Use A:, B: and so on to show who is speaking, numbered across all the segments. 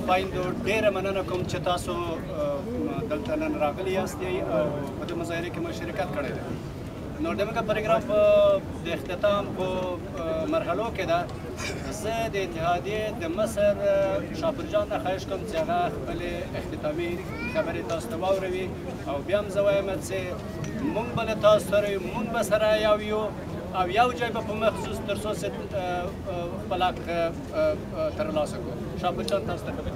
A: خوایندو ډیره مننه کوم چې تاسو دلته نن راغلي یاستئ او په دې مظاهره کې مو شرکت کړی دی. نو زموږ پروګرام د اختتام په مرحلو کې ده. زه د اتحادیې د مصر شاپور جان نه خواهش کوم چې هغه خپلې اختتامي خبرې تاسو ته واوروي او بیا هم زه وایم چې موږ به له تاسو سره یو، موږ به سره یو یو او یو ځای به په مخصوص تر څو چې خپل حق ترلاسه کړو. شاپور جان تاسو ته خبرې.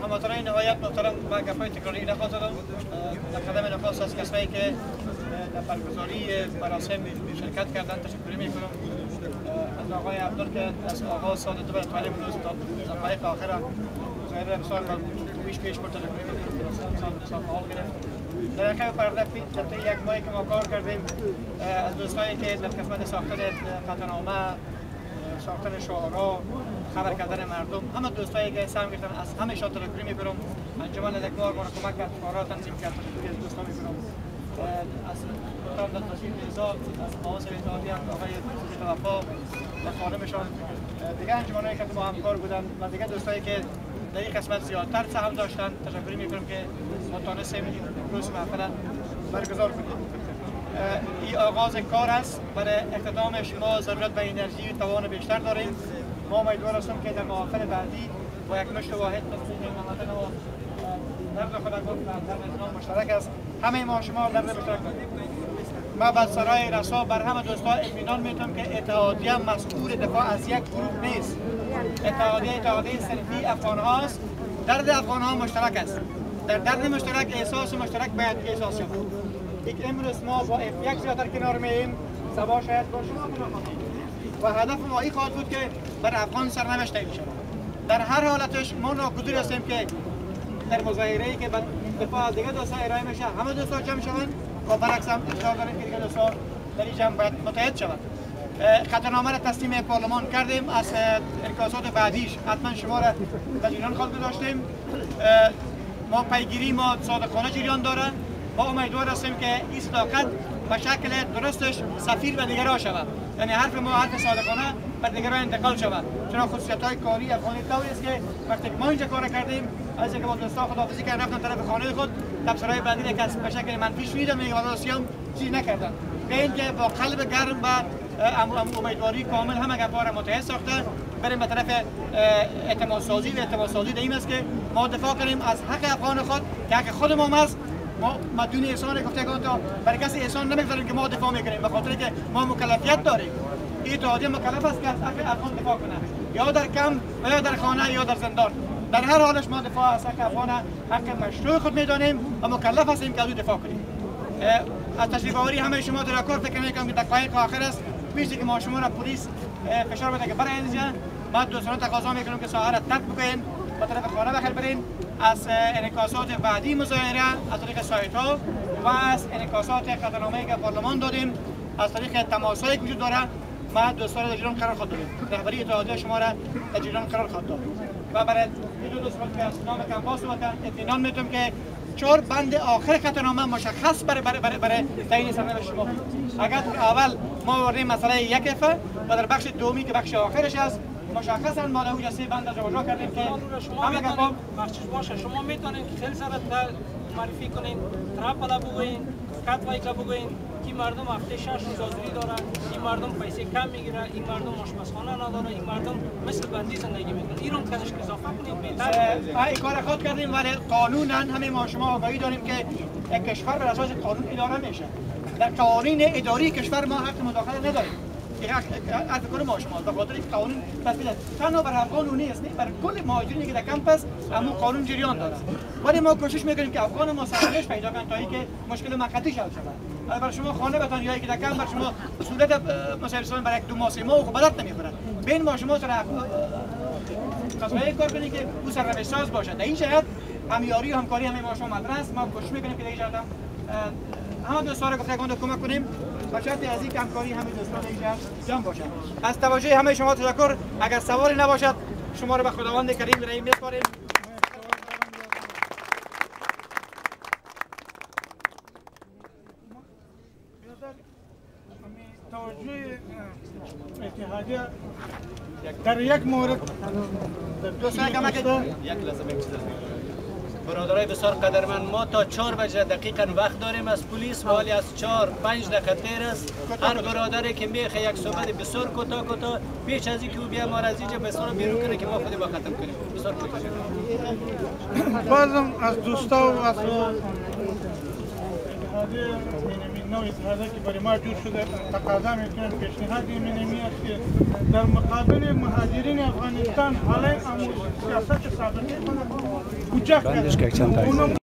B: هموطنان نهایت محترم و گپای تکراری نخواستم در قدم نخواست از کسایی که در برگزاری مراسم شرکت کردن تشکر میکنم. از آقای عبدال که از آغاز سال 2000 روز تا دقایق آخر مظاهره بسیار پیش برد تشکر میکنم. سال فعال گرفت. در اخیر پرده طی یک ماهی که ما کار کردیم از دوستایی که در قسمت ساختن قطعنامه، ساختن شعارا، خبر کردن مردم، همه دوستایی که سهم گرفتن از همه‌شان تشکر میکنم. انجمن لکمار ما کمک کرد، کارا تنظیم کرد، تشکر از دوستان میکنم. از دکتر دلتاشی نزاد، از آواز اتحادیه آقای توفا و خانمشان، دیگه انجمنایی که با همکار بودن و دیگه دوستایی که در این قسمت زیادتر سهم داشتن تشکر میکنم که ما تونستیم روز محفل برگزار کنیم. این آغاز کار است. برای اقتدامش ما ضرورت به انرژی و توان بیشتر داریم. ما امیدوار هستم که در محافل بعدی با یک مشت واحد تصمیم هموطن و نرد خود گفت در نظام مشترک است. همه ما شما نرد مشترک داریم. ما بر سرای رسا بر همه دوستان اطمینان میدم که اتحادیه مسئول دفاع از یک گروه نیست. اتحادیه صرفی افغان هاست. درد افغان ها مشترک است. در درد مشترک احساس مشترک باید احساس شود. یک امروز ما با یک زیادتر کنار میاییم، صبا شاید با شما و هدف ما این خواهد بود که بر افغان سرنوشت تعیین شود. در هر حالتش ما ناگزیر هستیم که در مظاهره‌ای که دفاع از دیگه دوستان ارائه میشه همه دوستان جمع شوند و برعکس هم انتظار داریم که دیگه دوستان در این جمع باید متحد شوند. قطعنامه را تسلیم پارلمان کردیم. از انعکاسات بعدیش حتما شما را در جریان خواهد داشتیم. ما پیگیری ما صادقانه جریان داره. ما امیدوار هستیم که این صداقت به شکل درستش سفیر به دیگران شود. یعنی حرف ما حرف صادقانه به دیگران انتقال شود. چون خصوصیت‌های کاری افغانی طوری است که وقتی ما اینجا کار کردیم، از اینکه با دوستان خداحافظی کردن رفتن طرف خانه خود، تبصره‌های بعدی که به شکل منفی شنیدم میگه والا سیام چیزی نکردن. به اینکه با قلب گرم و امیدواری کامل همه گپا را متحد ساخته بریم به طرف اعتماد سازی و اعتماد سازی در این است که ما دفاع کنیم از حق افغان خود که حق خود ما است. ما مدیون احسان گفتگان تا برای کسی احسان نمیگذاریم که ما دفاع میکنیم به خاطر که ما مکلفیت داریم. این اتحادیه مکلف است که از حق افغان دفاع کنه، یا در کمپ و یا در خانه یا در زندان. در هر حالش ما دفاع از حق افغان حق مشروع خود میدانیم و مکلف هستیم که از دفاع کنیم. از تشریف آوری همه شما تشکر. فکر میکنم که دقایق آخر است پیشی که ما شما را پلیس فشار بده که برای اینجا ما دوستان تقاضا میکنم که ساحه را ترک بکنین و طرف خانه بخیر برین. از انعکاسات بعدی مظاهره از طریق سایت ها و از انعکاسات قطعنامه‌ای که پارلمان دادیم از طریق تماسایی که وجود داره ما دوستان در جریان قرار خواهد دادیم. رهبری اتحادیه شما را در جریان قرار خواهد داد و برای این دو دوستان که از نام کمپاس اومدن اطمینان میدم که 4 بند آخر قطعنامه مشخص برای تعیین سرنوشت شما. اگر اول ما آوردیم مسئله یک افه و در بخش دومی که بخش آخرش است مشخصا ما له 3 بند جابجا کردیم که همه گپا
C: بخشش باشه. شما میتونین که خیلی سر معرفی کنین، تراپلا بگوین، کاتوایکا بگوین که مردم هفته 6 روز آزادی دارن، این مردم پیسه کم میگیره، این مردم آشپزخانه نداره، این مردم مثل بندی زندگی میکنن. این رو کدش اضافه کنیم بهتر.
B: این کار خود کردیم ولی قانونا همه ما شما آگاهی داریم که یک کشور بر اساس قانون اداره میشه. در قوانین اداری کشور ما حق مداخله نداریم. حرف کنه ما شما به خاطر اینکه قانون تصویب تنها بر افغان نیست، برای کل مهاجرینی که در کمپ است اما قانون جریان داره. ولی ما کوشش میکنیم که افغان ما سرنوشت پیدا کنن تا اینکه مشکل مقطعی حل شود. برای شما خانه بتان یا که در کمپ بر شما صورت مسافران برای 2 ماه 3 ماه خب بدت نمیخوره. بین ما شما سر قضایی کار کنید که او سرنوشت ساز باشه. در این شرایط همیاری و همکاری همه ما شما مدرسه ما کوشش میکنیم که در این شرایط همه دوستان را گفتگان کمک کنیم و شرط از این همکاری همه دوستان اینجا جمع باشند. از توجه همه شما تشکر. اگر سوالی نباشد شما را به خداوند کریم رحیم می‌سپاریم.
D: توجه اتحادیه در یک مورد
A: یک لحظه یک چیز برادرای بسیار قدرمند، ما تا 4 بجه دقیقاً وقت داریم از پلیس و حالی از 4-5 دقیقه دیر است. هر برادری که میخه یک صحبت بسیار کوتاه پیش از اینکه او بیا ما را از اینجا بسیار بیرون کنه که ما خودی با ختم کنیم. بسیار کوتاه.
D: بازم از دوستا و از نوع اتحادیه که برای ما جور شده تقاضا میکنم، پیشنهاد اینمی است که در مقابل مهاجرین افغانستان حالا سیاست سابقه کنند کوچک